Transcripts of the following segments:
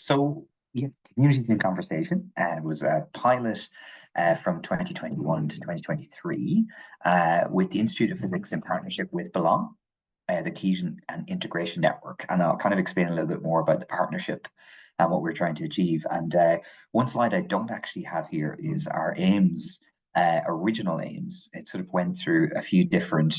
So, yeah, Communities in Conversation was a pilot from 2021 to 2023 with the Institute of Physics in partnership with Belong, the Cohesion and Integration Network. And I'll kind of explain a little bit more about the partnership and what we're trying to achieve. And one slide I don't actually have here is our aims, original aims. It sort of went through a few different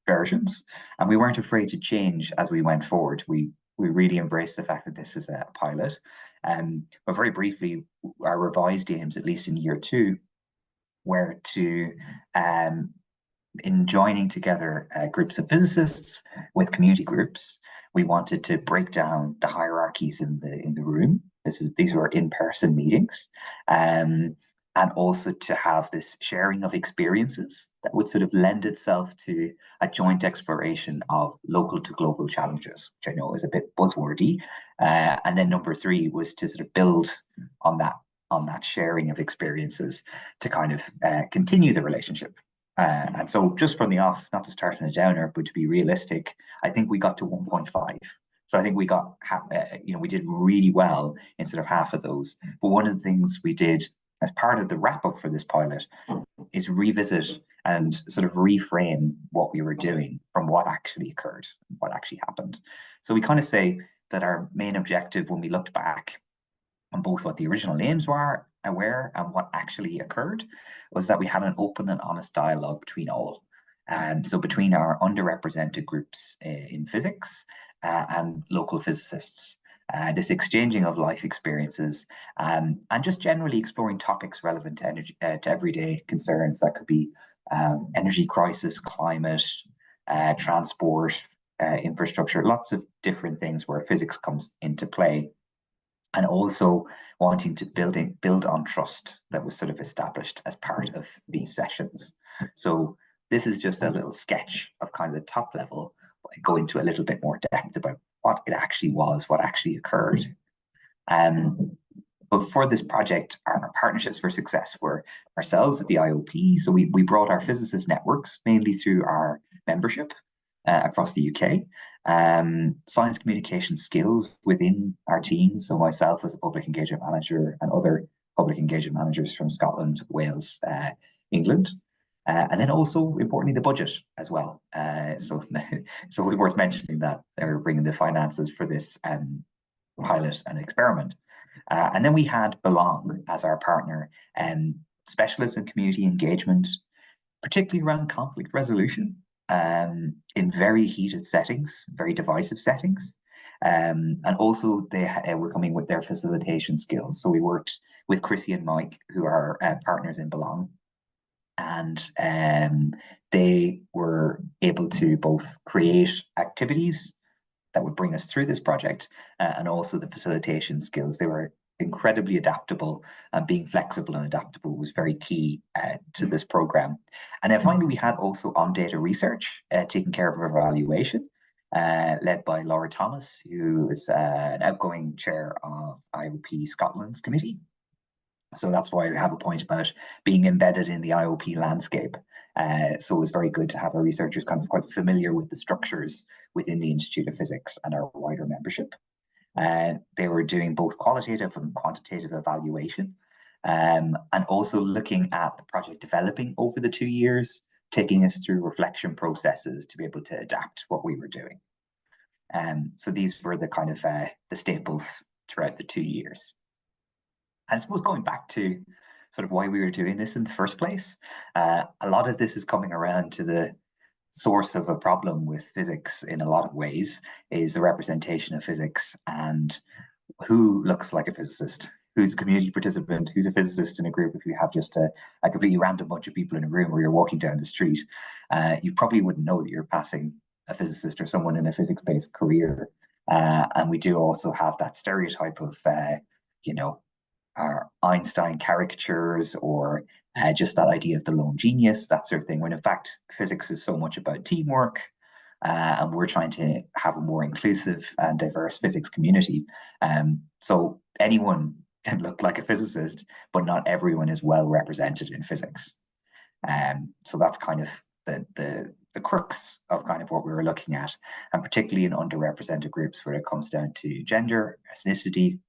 versions, and we weren't afraid to change as we went forward. We really embraced the fact that this was a pilot. But very briefly, our revised aims, at least in year two, were to in joining together groups of physicists with community groups, we wanted to break down the hierarchies in the room. These were in-person meetings, and also to have this sharing of experiences that would sort of lend itself to a joint exploration of local to global challenges, which I know is a bit buzzwordy. And then number three was to sort of build on that sharing of experiences to kind of continue the relationship. And so just from the off, not to start on a downer, but to be realistic, I think we got to 1.5. So I think we got, we did really well in sort of half of those. But one of the things we did as part of the wrap up for this pilot is revisit and sort of reframe what we were doing from what actually occurred, what actually happened. So we kind of say that our main objective when we looked back on both what the original aims were and what actually occurred was that we had an open and honest dialogue between all. And so between our underrepresented groups in physics and local physicists, this exchanging of life experiences and just generally exploring topics relevant to energy, to everyday concerns. That could be energy crisis, climate, transport, infrastructure, lots of different things where physics comes into play. And also wanting to build on trust that was sort of established as part of these sessions. So this is just a little sketch of kind of the top level, but I go into a little bit more depth about what it actually was, what actually occurred. But for this project, our partnerships for success were ourselves at the IOP. So we brought our physicist networks, mainly through our membership across the UK, science communication skills within our team. So myself as a public engagement manager and other public engagement managers from Scotland, Wales, England. And then also, importantly, the budget as well. So it was worth mentioning that they were bringing the finances for this pilot and experiment. And then we had Belong as our partner, specialists in community engagement, particularly around conflict resolution in very heated settings, very divisive settings. And also they were coming with their facilitation skills. So we worked with Chrissy and Mike, who are partners in Belong. And they were able to both create activities that would bring us through this project and also the facilitation skills. They were incredibly adaptable, and being flexible and adaptable was very key to this program. And then finally, we had also on data research taking care of evaluation, led by Laura Thomas, who is an outgoing chair of IOP Scotland's committee. So that's why we have a point about being embedded in the IOP landscape. So it was very good to have our researchers kind of quite familiar with the structures within the Institute of Physics and our wider membership. They were doing both qualitative and quantitative evaluation, and also looking at the project developing over the 2 years, taking us through reflection processes to be able to adapt what we were doing. So these were the kind of the staples throughout the 2 years. I suppose going back to sort of why we were doing this in the first place, a lot of this is coming around to the source of a problem with physics in a lot of ways is the representation of physics and who looks like a physicist, who's a community participant, who's a physicist in a group. If you have just a completely random bunch of people in a room where you're walking down the street, you probably wouldn't know that you're passing a physicist or someone in a physics-based career. And we do also have that stereotype of, our Einstein caricatures or just that idea of the lone genius, that sort of thing, when in fact physics is so much about teamwork, and we're trying to have a more inclusive and diverse physics community. So anyone can look like a physicist, but not everyone is well represented in physics. So that's kind of the crux of kind of what we were looking at, and particularly in underrepresented groups where it comes down to gender, ethnicity,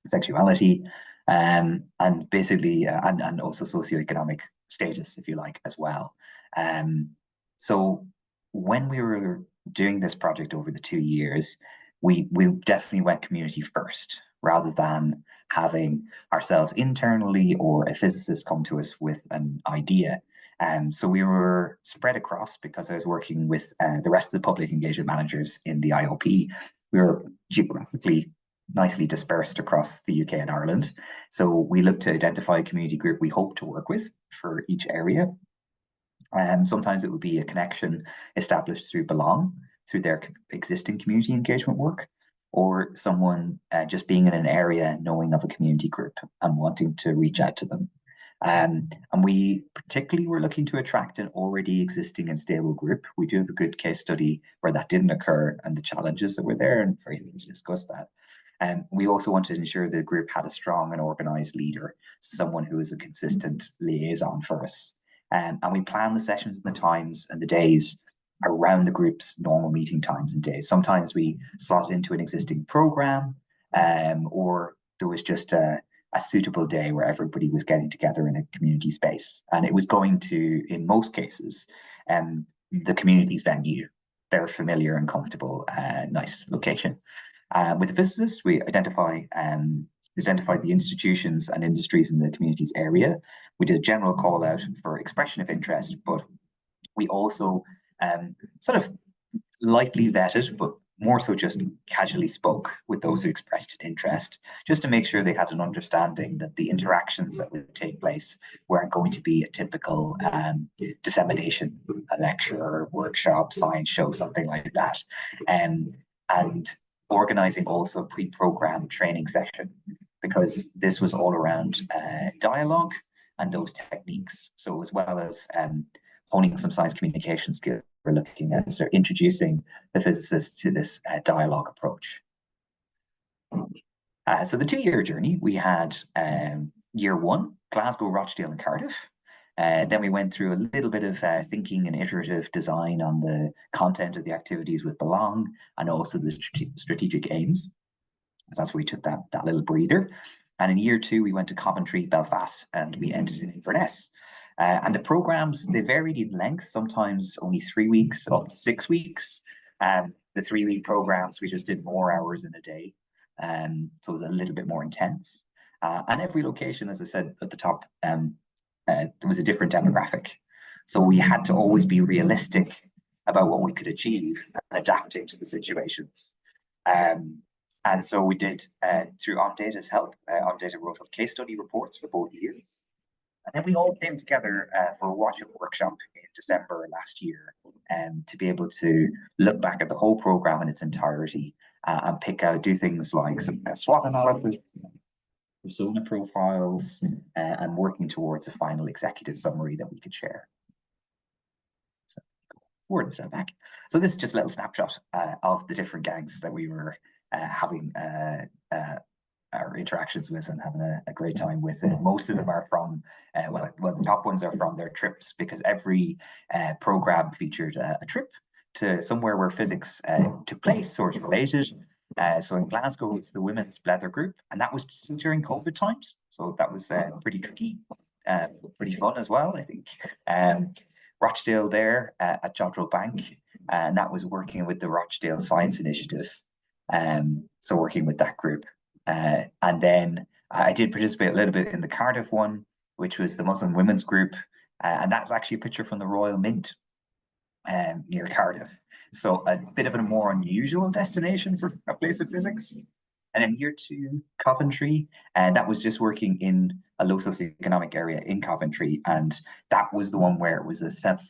sexuality, and basically, and also socioeconomic status, if you like, as well. So when we were doing this project over the 2 years, we definitely went community first rather than having ourselves internally or a physicist come to us with an idea. So we were spread across because I was working with the rest of the public engagement managers in the IOP. We were geographically nicely dispersed across the UK and Ireland. So we looked to identify a community group we hope to work with for each area. Sometimes it would be a connection established through Belong, through their existing community engagement work, or someone just being in an area, knowing of a community group and wanting to reach out to them. And we particularly were looking to attract an already existing and stable group. We do have a good case study where that didn't occur and the challenges that were there, and very happy to discuss that. We also wanted to ensure the group had a strong and organized leader, someone who is a consistent liaison for us. And we plan the sessions and the times and the days around the group's normal meeting times and days. Sometimes we slot it into an existing program, or there was just a suitable day where everybody was getting together in a community space. And it was going to, in most cases, the community's venue, their familiar and comfortable, nice location. With the physicists, we identified the institutions and industries in the community's area. We did a general call out for expression of interest, but we also sort of lightly vetted, but more so just casually spoke with those who expressed an interest, just to make sure they had an understanding that the interactions that would take place weren't going to be a typical dissemination, a lecture, workshop, science show, something like that. And organizing also a pre-programmed training session, because this was all around dialogue and those techniques. So as well as honing some science communication skills, we're looking at sort of introducing the physicists to this dialogue approach. So the 2-year journey, we had year one, Glasgow, Rochdale and Cardiff. Then we went through a little bit of thinking and iterative design on the content of the activities with Belong and also the strategic aims. So that's where we took that little breather. And in year two, we went to Coventry, Belfast, and we ended in Inverness. And the programs, they varied in length, sometimes only 3 weeks up to 6 weeks. The 3-week programs, we just did more hours in a day. So it was a little bit more intense. And every location, as I said at the top, there was a different demographic. So we had to always be realistic about what we could achieve and adapting to the situations. And so we did, through OnData's help, OnData wrote up case study reports for both years. And then we all came together for a watch-up workshop in December last year, to be able to look back at the whole program in its entirety and do things like some SWOT analysis, persona profiles, and working towards a final executive summary that we could share. So, forward and step back. So this is just a little snapshot of the different gangs that we were having our interactions with and having a great time with. Most of them are from, well, the top ones are from their trips, because every program featured a trip to somewhere where physics took place or was related. So in Glasgow, it's the women's leather group, and that was during COVID times. So that was pretty tricky, pretty fun as well, I think. Rochdale there at Jodrell Bank, and that was working with the Rochdale Science Initiative. So working with that group. And then I did participate a little bit in the Cardiff one, which was the Muslim women's group. And that's actually a picture from the Royal Mint near Cardiff. So a bit of a more unusual destination for a place of physics. And in year two, Coventry, and that was just working in a low socioeconomic area in Coventry. And that was the one where it was a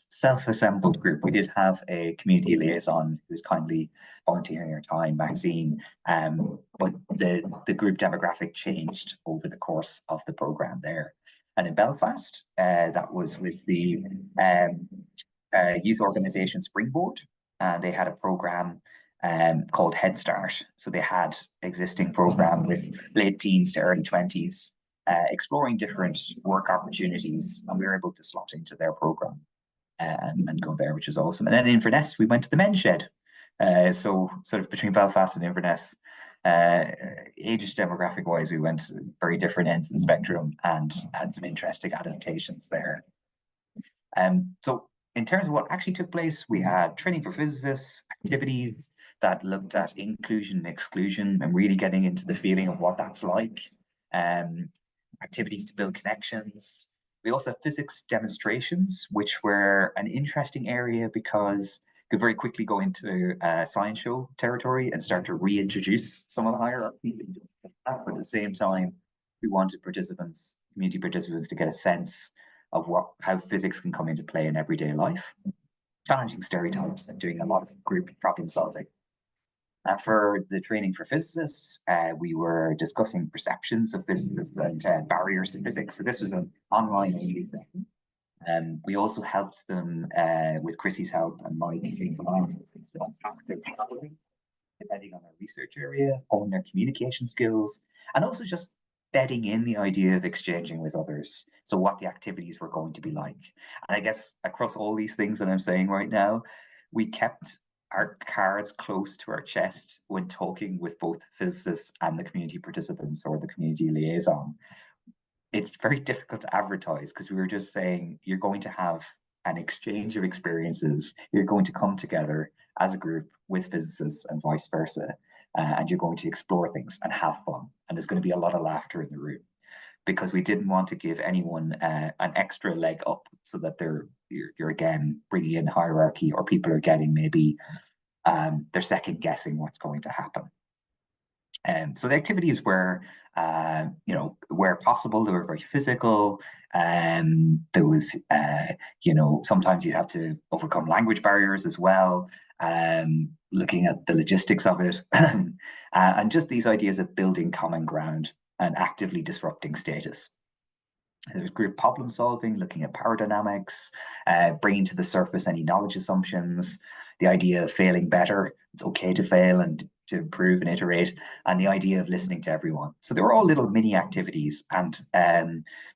self-assembled group. We did have a community liaison who was kindly volunteering her time, Maxine, but the group demographic changed over the course of the program there. And in Belfast, that was with the youth organisation Springboard. They had a program called Head Start. So they had existing program with late teens to early 20s, exploring different work opportunities, and we were able to slot into their program and go there, which was awesome. And then in Inverness, we went to the men's shed. So sort of between Belfast and Inverness, Age demographic wise, we went very different ends of the spectrum and had some interesting adaptations there. So in terms of what actually took place, we had training for physicists, activities that looked at inclusion and exclusion and really getting into the feeling of what that's like. Activities to build connections. We also have physics demonstrations, which were an interesting area because could very quickly go into science show territory and start to reintroduce some of the hierarchy. But at the same time, we wanted participants, community participants, to get a sense of how physics can come into play in everyday life, challenging stereotypes and doing a lot of group problem solving. For the training for physicists, we were discussing perceptions of physicists and barriers to physics. So this was an online only thing. We also helped them with Chrissy's help and my teaching depending on their research area, on their communication skills, and also just bedding in the idea of exchanging with others. So what the activities were going to be like. And I guess across all these things that I'm saying right now, we kept our cards close to our chest when talking with both physicists and the community participants or the community liaison. It's very difficult to advertise because we were just saying you're going to have an exchange of experiences. You're going to come together as a group with physicists and vice versa, and you're going to explore things and have fun. And there's going to be a lot of laughter in the room because we didn't want to give anyone an extra leg up so that you're again bringing in hierarchy or people are getting maybe they're second guessing what's going to happen. So the activities were, where possible, they were very physical. There was, sometimes you have to overcome language barriers as well. Looking at the logistics of it, and just these ideas of building common ground and actively disrupting status. There's group problem solving, looking at power dynamics, bringing to the surface any knowledge assumptions, the idea of failing better. It's okay to fail and to improve and iterate, and the idea of listening to everyone. So they were all little mini activities, and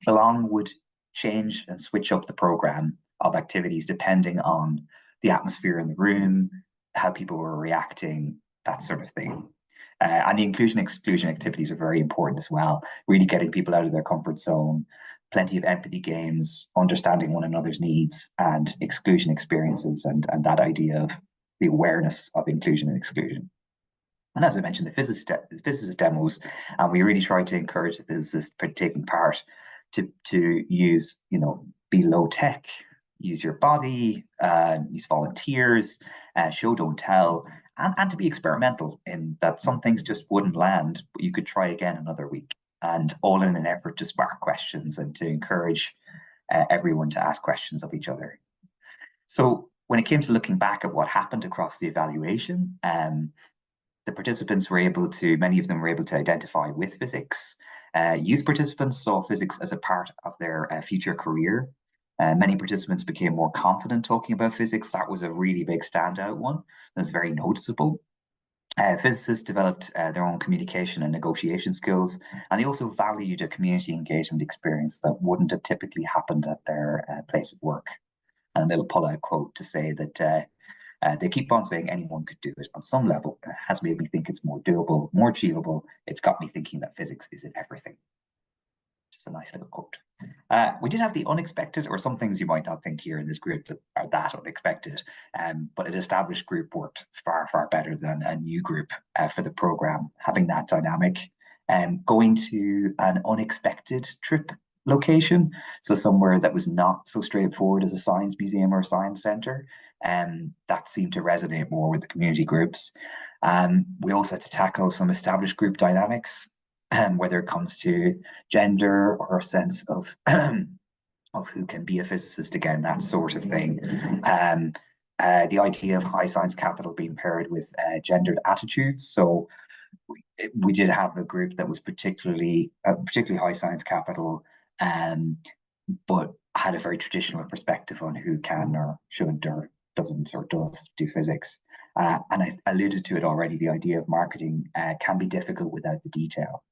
Belong would change and switch up the program of activities depending on the atmosphere in the room, how people were reacting, that sort of thing. And the inclusion exclusion activities are very important as well, really getting people out of their comfort zone, plenty of empathy games, understanding one another's needs and exclusion experiences, and that idea of the awareness of inclusion and exclusion. And as I mentioned, the physicist demos, and we really tried to encourage the physicists taking part to use, be low tech, use your body, use volunteers, show, don't tell, and to be experimental in that some things just wouldn't land, but you could try again another week, and all in an effort to spark questions and to encourage everyone to ask questions of each other. So when it came to looking back at what happened across the evaluation, the participants were many of them were able to identify with physics. Youth participants saw physics as a part of their future career. Many participants became more confident talking about physics. That was a really big standout one. That was very noticeable. Physicists developed their own communication and negotiation skills, and they also valued a community engagement experience that wouldn't have typically happened at their place of work. And they'll pull out a quote to say that they keep on saying anyone could do it on some level. It has made me think it's more doable, more achievable. It's got me thinking that physics is in everything. Just a nice little quote. We did have the unexpected, or some things you might not think here in this group that are that unexpected, but an established group worked far, far better than a new group for the program, having that dynamic. Going to an unexpected trip location, so somewhere that was not so straightforward as a science museum or a science centre, that seemed to resonate more with the community groups. We also had to tackle some established group dynamics, whether it comes to gender or a sense of of who can be a physicist, again, that sort of thing. The idea of high science capital being paired with gendered attitudes. So we did have a group that was particularly high science capital, but had a very traditional perspective on who can or should or doesn't or does do physics. And I alluded to it already, the idea of marketing can be difficult without the detail.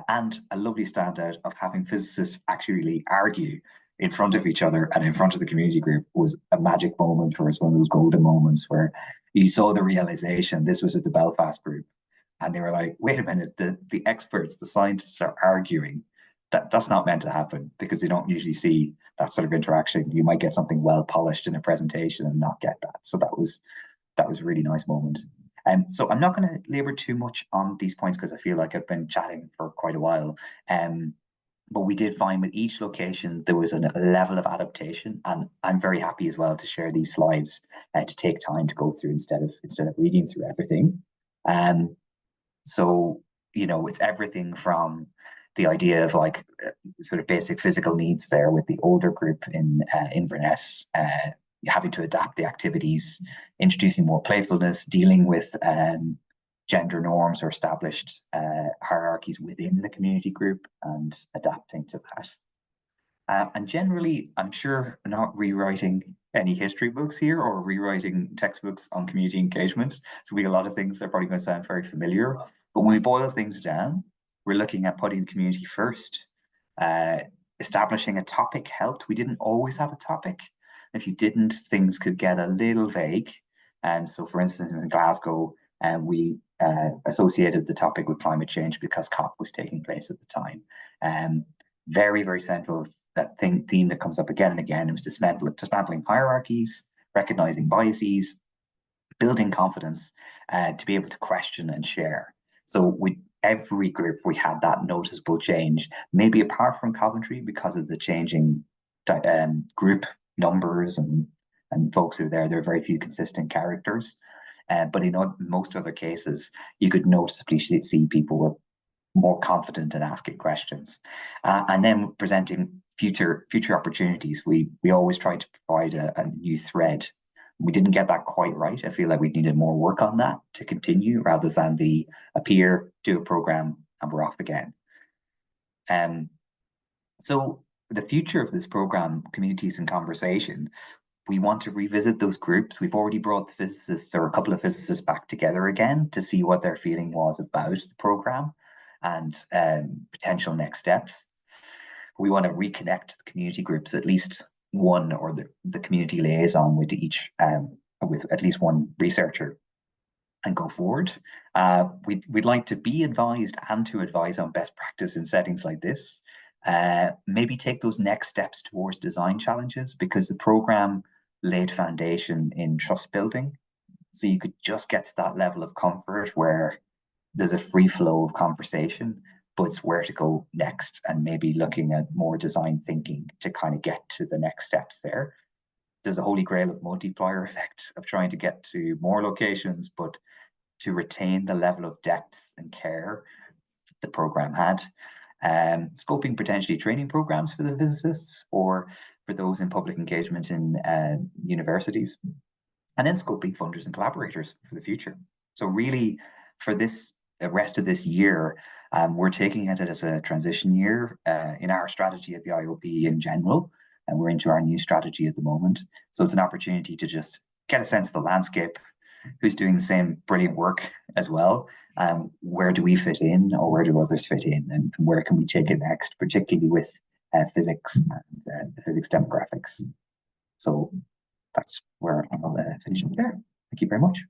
And a lovely standout of having physicists actually argue in front of each other and in front of the community group was a magic moment for us, one of those golden moments where you saw the realization. This was at the Belfast group, And they were like, wait a minute, the experts, the scientists are arguing that that's not meant to happen because they don't usually see that sort of interaction. You might get something well polished in a presentation and not get that. So that was a really nice moment. So I'm not going to labor too much on these points because I feel like I've been chatting for quite a while. But we did find with each location there was a level of adaptation, and I'm very happy as well to share these slides to take time to go through instead of reading through everything. So it's everything from the idea of like sort of basic physical needs there with the older group in Inverness, having to adapt the activities, introducing more playfulness, dealing with gender norms or established hierarchies within the community group and adapting to that. And generally, I'm sure not rewriting any history books here or rewriting textbooks on community engagement. So we have a lot of things that are probably going to sound very familiar. But when we boil things down, we're looking at putting the community first. Establishing a topic helped. We didn't always have a topic. If you didn't, things could get a little vague. And so, for instance, in Glasgow, we associated the topic with climate change because COP was taking place at the time. Very, very central that theme that comes up again and again. It was dismantling hierarchies, recognizing biases, building confidence to be able to question and share. So every group, we had that noticeable change, maybe apart from Coventry because of the changing group numbers and folks who are there. There are very few consistent characters. But in most other cases, you could noticeably see people were more confident in asking questions, and then presenting future opportunities. We always try to provide a new thread. We didn't get that quite right. I feel like we needed more work on that to continue rather than the appear, do a program, and we're off again. So the future of this program, Communities in Conversation, we want to revisit those groups. We've already brought the physicists or a couple of physicists back together again to see what their feeling was about the program and potential next steps. We want to reconnect the community groups, at least one or the community liaison with each, with at least one researcher, and go forward. We'd like to be advised and to advise on best practice in settings like this. Maybe take those next steps towards design challenges, because the program laid foundation in trust building. So you could just get to that level of comfort where there's a free flow of conversation, but it's where to go next, and maybe looking at more design thinking to kind of get to the next steps there. There's a holy grail of multiplier effect of trying to get to more locations, but to retain the level of depth and care the program had. Scoping potentially training programs for the physicists or for those in public engagement in universities, and then scoping funders and collaborators for the future. So really, for this rest of this year, we're taking it as a transition year in our strategy at the IOP in general, and we're into our new strategy at the moment. So it's an opportunity to just get a sense of the landscape, who's doing the same brilliant work as well. Where do we fit in, or where do others fit in, and where can we take it next, particularly with physics and the physics demographics. So that's where I'll finish up there. Thank you very much.